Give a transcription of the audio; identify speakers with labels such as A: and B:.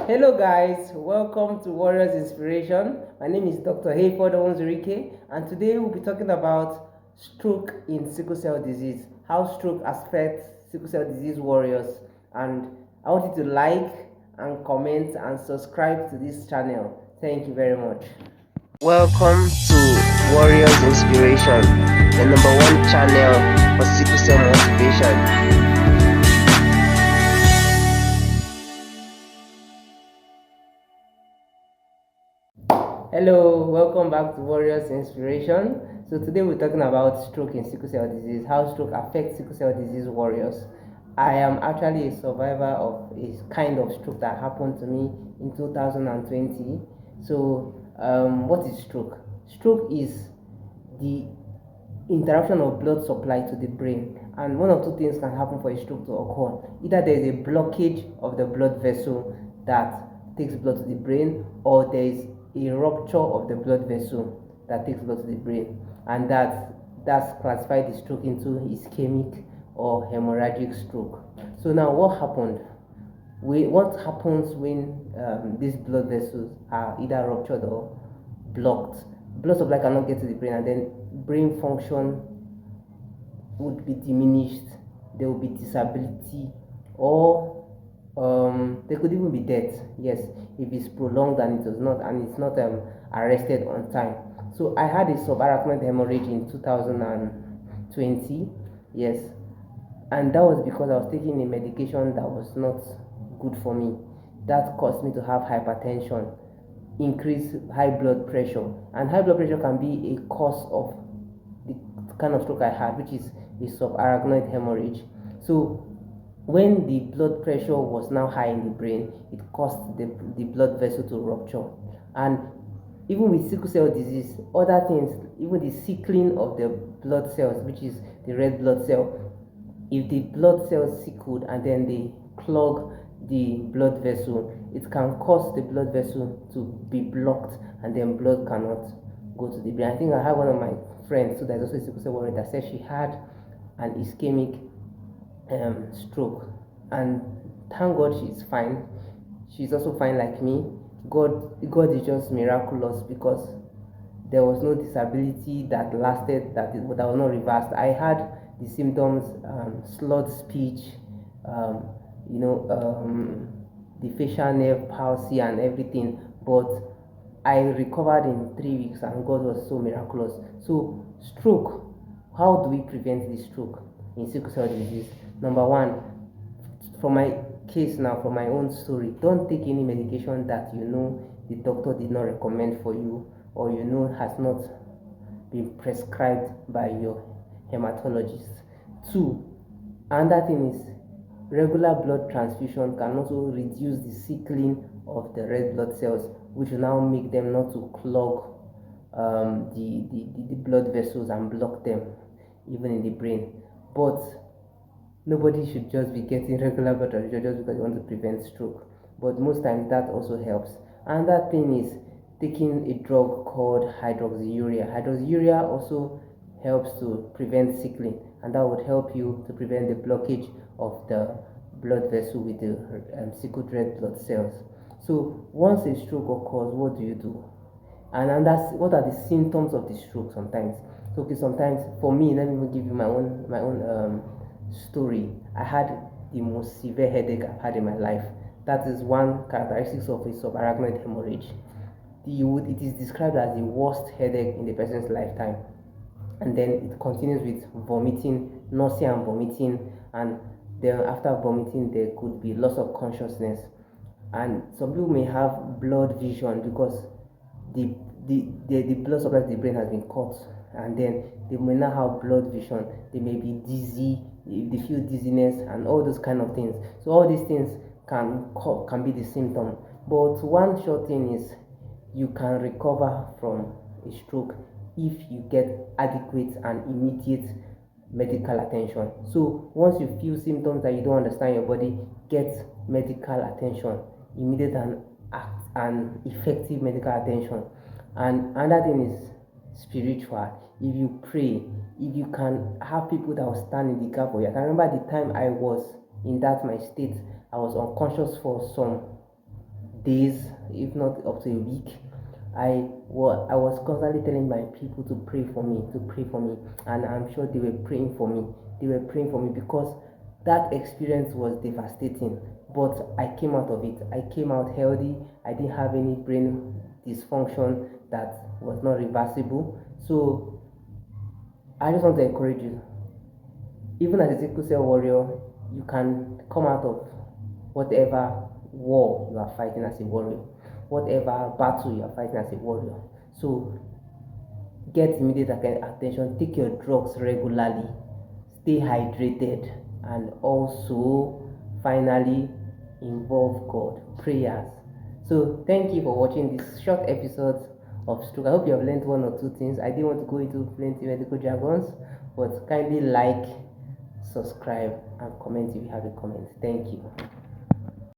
A: Hello guys, welcome to Warriors Inspiration. My name is Dr. Hayford Onzurike, and today we'll be talking about stroke in sickle cell disease, how stroke affects sickle cell disease warriors. And I want you to like and comment and subscribe to this channel. Thank you very much.
B: Welcome to Warriors Inspiration, the number one channel for sickle cell motivation.
A: Hello, welcome back to Warriors Inspiration. So today we're talking about stroke in sickle cell disease, how stroke affects sickle cell disease warriors. I am actually a survivor of a kind of stroke that happened to me in 2020. So, what is stroke? Stroke is the interruption of blood supply to the brain, and one of two things can happen for a stroke to occur. Either there is a blockage of the blood vessel that takes blood to the brain, or there is a rupture of the blood vessel that takes blood to the brain, and that's classified the stroke into ischemic or hemorrhagic stroke. So now what happened? What happens when these blood vessels are either ruptured or blocked? Blood supply cannot get to the brain, and then brain function would be diminished. There will be disability, or there could even be death. Yes, if it's prolonged and it was not, and it's not arrested on time. So I had a subarachnoid hemorrhage in 2020. Yes, and that was because I was taking a medication that was not good for me. That caused me to have hypertension, increased high blood pressure, and high blood pressure can be a cause of the kind of stroke I had, which is a subarachnoid hemorrhage. So when the blood pressure was now high in the brain, it caused the blood vessel to rupture. And even with sickle cell disease, other things, even the sickling of the blood cells, which is the red blood cell, if the blood cells sickled and then they clog the blood vessel, it can cause the blood vessel to be blocked, and then blood cannot go to the brain. I think I have one of my friends, so there's also a sickle cell warrior, that said she had an ischemic stroke, and thank God she's fine. She's also fine like me. God is just miraculous, because there was no disability that lasted, that was not reversed. I had the symptoms, slurred speech, um, the facial nerve palsy and everything, but I recovered in 3 weeks, and God was so miraculous. So, stroke. How do we prevent the stroke in sickle cell disease? Number one, for my case now, for my own story, don't take any medication that you know the doctor did not recommend for you, or you know has not been prescribed by your hematologist. Two, another thing is regular blood transfusion can also reduce the sickling of the red blood cells, which will now make them not to clog the blood vessels and block them, even in the brain. But nobody should just be getting regular blood transfusion just because you want to prevent stroke. But most times that also helps. Another thing is taking a drug called hydroxyurea. Hydroxyurea also helps to prevent sickling, and that would help you to prevent the blockage of the blood vessel with the sickled red blood cells. So once a stroke occurs, what do you do? And that's what are the symptoms of the stroke sometimes. So okay, sometimes for me, let me give you my own story. I had the most severe headache I've had in my life. That is one characteristic of a subarachnoid hemorrhage. It is described as the worst headache in the person's lifetime, and then it continues with vomiting, nausea and vomiting, and then after vomiting there could be loss of consciousness, and some people may have blood vision because the the blood supply to the brain has been cut, and then they may not have blood vision. They may be dizzy, they feel dizziness and all those kind of things. So all these things can be the symptom. But one sure thing is you can recover from a stroke if you get adequate and immediate medical attention. So once you feel symptoms that you don't understand your body, get medical attention, immediate and effective medical attention. And another thing is spiritual. If you pray, if you can have people that will stand in the gap for you. I can remember the time I was in that my state, I was unconscious for some days, if not up to a week. I was constantly telling my people to pray for me, to pray for me, and I'm sure they were praying for me. They were praying for me because that experience was devastating. But I came out of it. I came out healthy. I didn't have any brain dysfunction that was not reversible. So I just want to encourage you, even as a sickle cell warrior, you can come out of whatever war you are fighting as a warrior, whatever battle you are fighting as a warrior. So get immediate attention, take your drugs regularly, stay hydrated, and also finally involve God, prayers. So thank you for watching this short episode of stroke. I hope you have learned one or two things. I didn't want to go into plenty medical jargons, but kindly like, subscribe, and comment if you have a comment. Thank you.